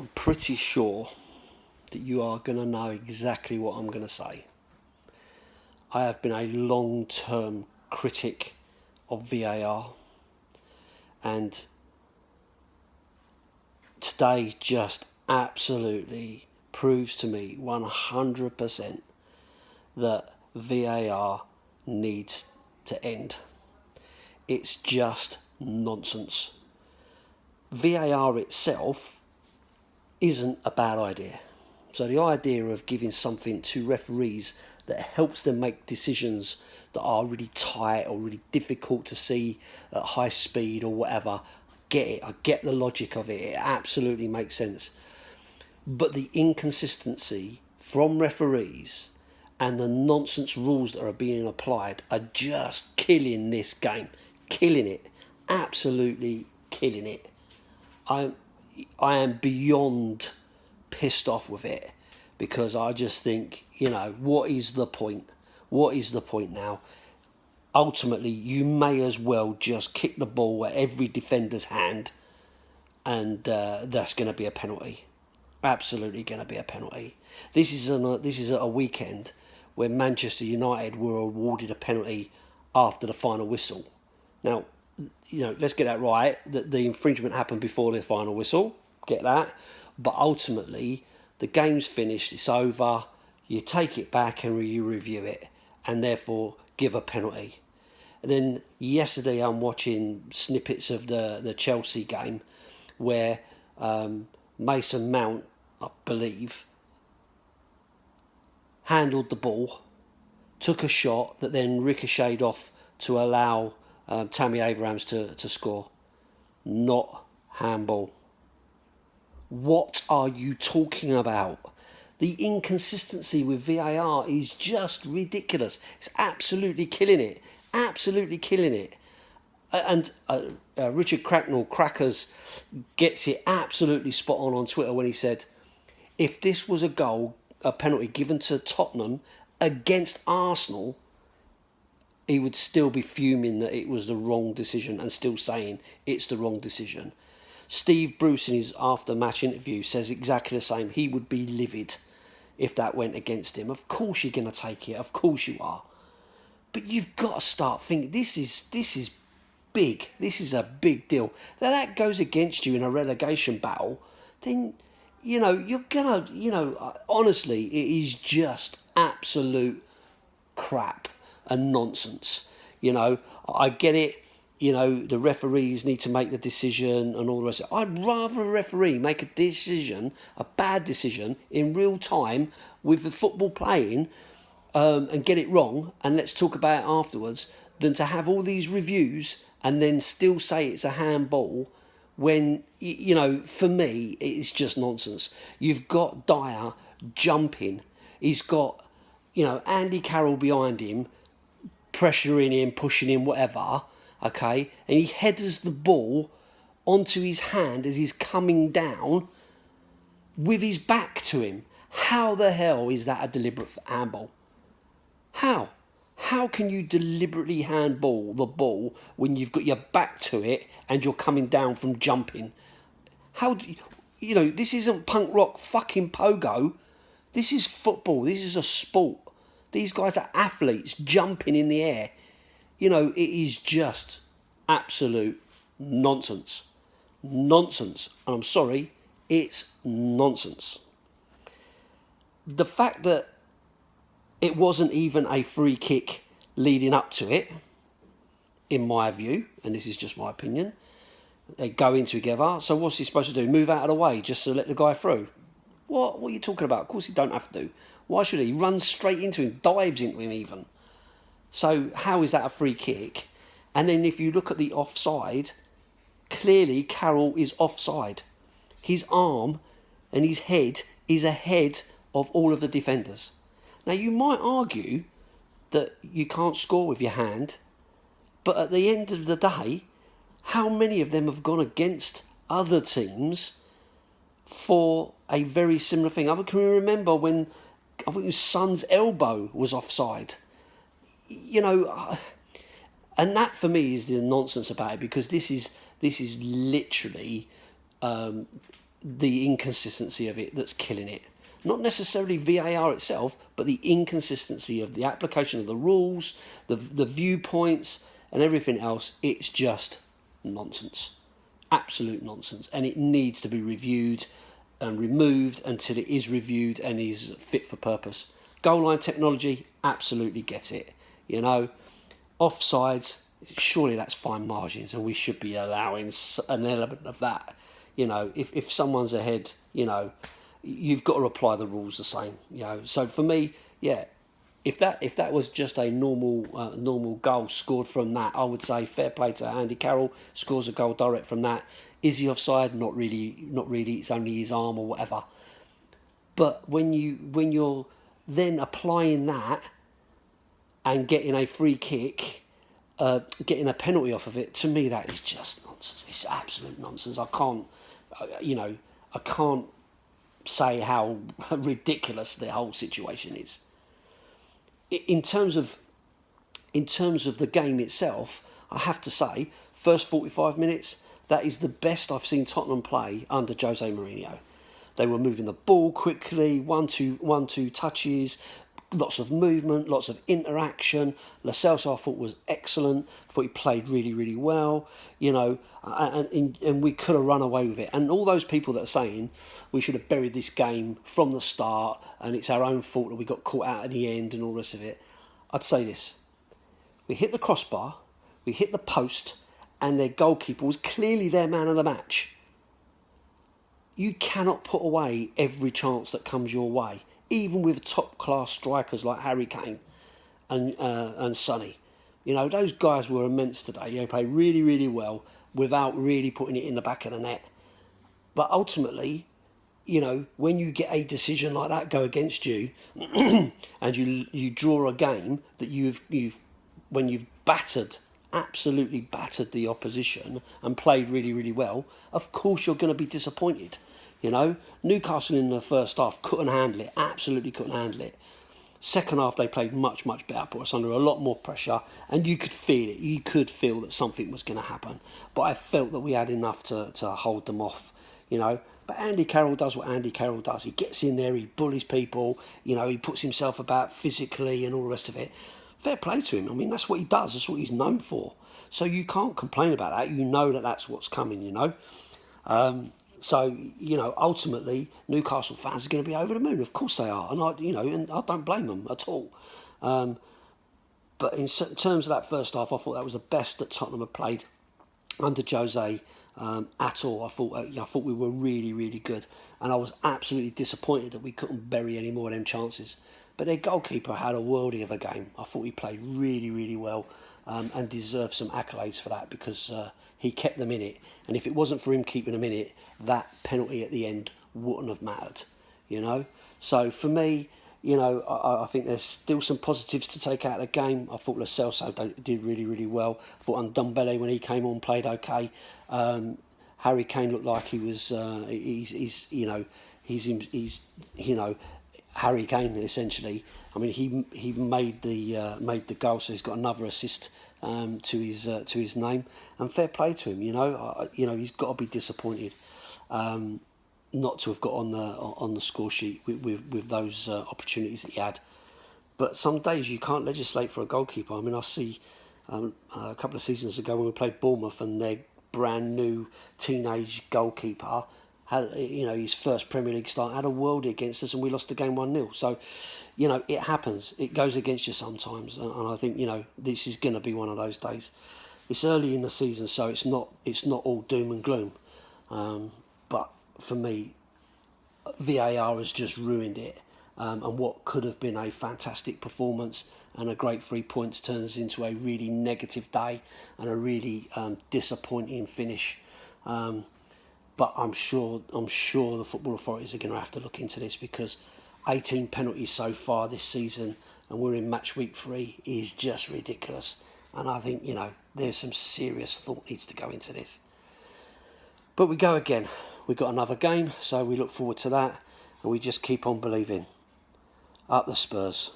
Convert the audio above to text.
I'm pretty sure that you are going to know exactly what I'm going to say. I have been a long-term critic of VAR, and today just absolutely proves to me 100% that VAR needs to end. It's just nonsense. VAR itself isn't a bad idea. So the idea of giving something to referees that helps them make decisions that are really tight or really difficult to see at high speed or whatever, get it. I get the logic of it. It absolutely makes sense. But the inconsistency from referees and the nonsense rules that are being applied are just killing this game. Killing it. Absolutely killing it. I am beyond pissed off with it, because I just think, what is the point? What is the point now? Ultimately, you may as well just kick the ball at every defender's hand, and that's going to be a penalty. Absolutely going to be a penalty. This is a weekend where Manchester United were awarded a penalty after the final whistle. Now, let's get that right, that the infringement happened before the final whistle, get that, but ultimately the game's finished, it's over, you take it back and you review it, and therefore give a penalty. And then yesterday I'm watching snippets of the Chelsea game where Mason Mount, I believe, handled the ball, took a shot that then ricocheted off to allow Tammy Abrahams to score. Not handball. What are you talking about? The inconsistency with VAR is just ridiculous. It's absolutely killing it. Absolutely killing it. And Richard Cracknell, Crackers, gets it absolutely spot on Twitter when he said, if this was a penalty given to Tottenham against Arsenal, he would still be fuming that it was the wrong decision and still saying it's the wrong decision. Steve Bruce, in his after-match interview, says exactly the same. He would be livid if that went against him. Of course you're going to take it. Of course you are. But you've got to start thinking, this is big. This is a big deal. Now that goes against you in a relegation battle, then, you're going to, honestly, it is just absolute crap and nonsense. I get it. The referees need to make the decision and all the rest of it. I'd rather a referee make a decision, a bad decision, in real time with the football playing and get it wrong, and let's talk about it afterwards, than to have all these reviews and then still say it's a handball when, for me, it's just nonsense. You've got Dyer jumping. He's got, Andy Carroll behind him, pressuring him, pushing him, whatever, okay? And he headers the ball onto his hand as he's coming down with his back to him. How the hell is that a deliberate handball? How? How can you deliberately handball the ball when you've got your back to it and you're coming down from jumping? How do you, this isn't punk rock fucking pogo. This is football. This is a sport. These guys are athletes jumping in the air. It is just absolute nonsense. Nonsense. And I'm sorry, it's nonsense. The fact that it wasn't even a free kick leading up to it, in my view, and this is just my opinion, they go in together. So what's he supposed to do? Move out of the way just to let the guy through? What are you talking about? Of course he don't have to. Why should he? He runs straight into him, dives into him even. So how is that a free kick? And then if you look at the offside, clearly Carroll is offside. His arm and his head is ahead of all of the defenders. Now you might argue that you can't score with your hand, but at the end of the day, how many of them have gone against other teams for a very similar thing? I can remember when I think his son's elbow was offside. And that for me is the nonsense about it, because this is literally the inconsistency of it that's killing it. Not necessarily VAR itself, but the inconsistency of the application of the rules, the viewpoints, and everything else. It's just nonsense. Absolute nonsense. And it needs to be reviewed and removed until it is reviewed and is fit for purpose. Goal line technology, absolutely get it. You know, offsides, surely that's fine margins and we should be allowing an element of that. You know, if someone's ahead, you know, you've got to apply the rules the same. You know, so for me, yeah, if that was just a normal goal scored from that, I would say fair play to Andy Carroll. Scores a goal direct from that. Is he offside? Not really. It's only his arm or whatever. But when you're then applying that and getting a free kick, getting a penalty off of it, to me that is just nonsense. It's absolute nonsense. I can't say how ridiculous the whole situation is. In terms of the game itself, I have to say, first 45 minutes, that is the best I've seen Tottenham play under Jose Mourinho. They were moving the ball quickly, one, two touches, lots of movement, lots of interaction. Lo Celso, I thought, was excellent. I thought he played really, really well. You know, and we could have run away with it. And all those people that are saying we should have buried this game from the start and it's our own fault that we got caught out at the end and all the rest of it, I'd say this. We hit the crossbar, we hit the post, and their goalkeeper was clearly their man of the match. You cannot put away every chance that comes your way, even with top-class strikers like Harry Kane and Sonny. You know, those guys were immense today. They played really, really well without really putting it in the back of the net. But ultimately, you know, when you get a decision like that go against you and you draw a game that when you've absolutely battered the opposition and played really, really well, of course you're going to be disappointed. You know, Newcastle in the first half couldn't handle it, absolutely couldn't handle it. Second half they played much, much better, put us under a lot more pressure, and you could feel it. You could feel that something was going to happen. But I felt that we had enough to hold them off, you know. But Andy Carroll does what Andy Carroll does. He gets in there, he bullies people, you know, he puts himself about physically and all the rest of it. Fair play to him. I mean, that's what he does. That's what he's known for. So you can't complain about that. You know that that's what's coming, you know. So, you know, ultimately, Newcastle fans are going to be over the moon. Of course they are. And I don't blame them at all. But in terms of that first half, I thought that was the best that Tottenham had played under Jose at all. I thought we were really, really good. And I was absolutely disappointed that we couldn't bury any more of them chances. But their goalkeeper had a worldie of a game. I thought he played really, really well and deserved some accolades for that because he kept them in it. And if it wasn't for him keeping them in it, that penalty at the end wouldn't have mattered, you know. So for me, you know, I think there's still some positives to take out of the game. I thought Lo Celso did really, really well. I thought Ndombele, when he came on, played okay. Harry Kane looked like he was, he's Harry Kane essentially. I mean, he made the goal, so he's got another assist to his name. And fair play to him. You know, he's got to be disappointed not to have got on the score sheet with those opportunities that he had. But some days you can't legislate for a goalkeeper. I mean, I see a couple of seasons ago when we played Bournemouth and their brand new teenage goalkeeper had, you know, his first Premier League start, had a worldie against us and we lost the game 1-0. So, you know, it happens. It goes against you sometimes. And I think, you know, this is going to be one of those days. It's early in the season, so it's not all doom and gloom. But for me, VAR has just ruined it. And what could have been a fantastic performance and a great 3 points turns into a really negative day and a really disappointing finish. But I'm sure the football authorities are going to have to look into this because 18 penalties so far this season and we're in match week 3 is just ridiculous. And I think, you know, there's some serious thought needs to go into this. But we go again. We've got another game, so we look forward to that and we just keep on believing. Up the Spurs.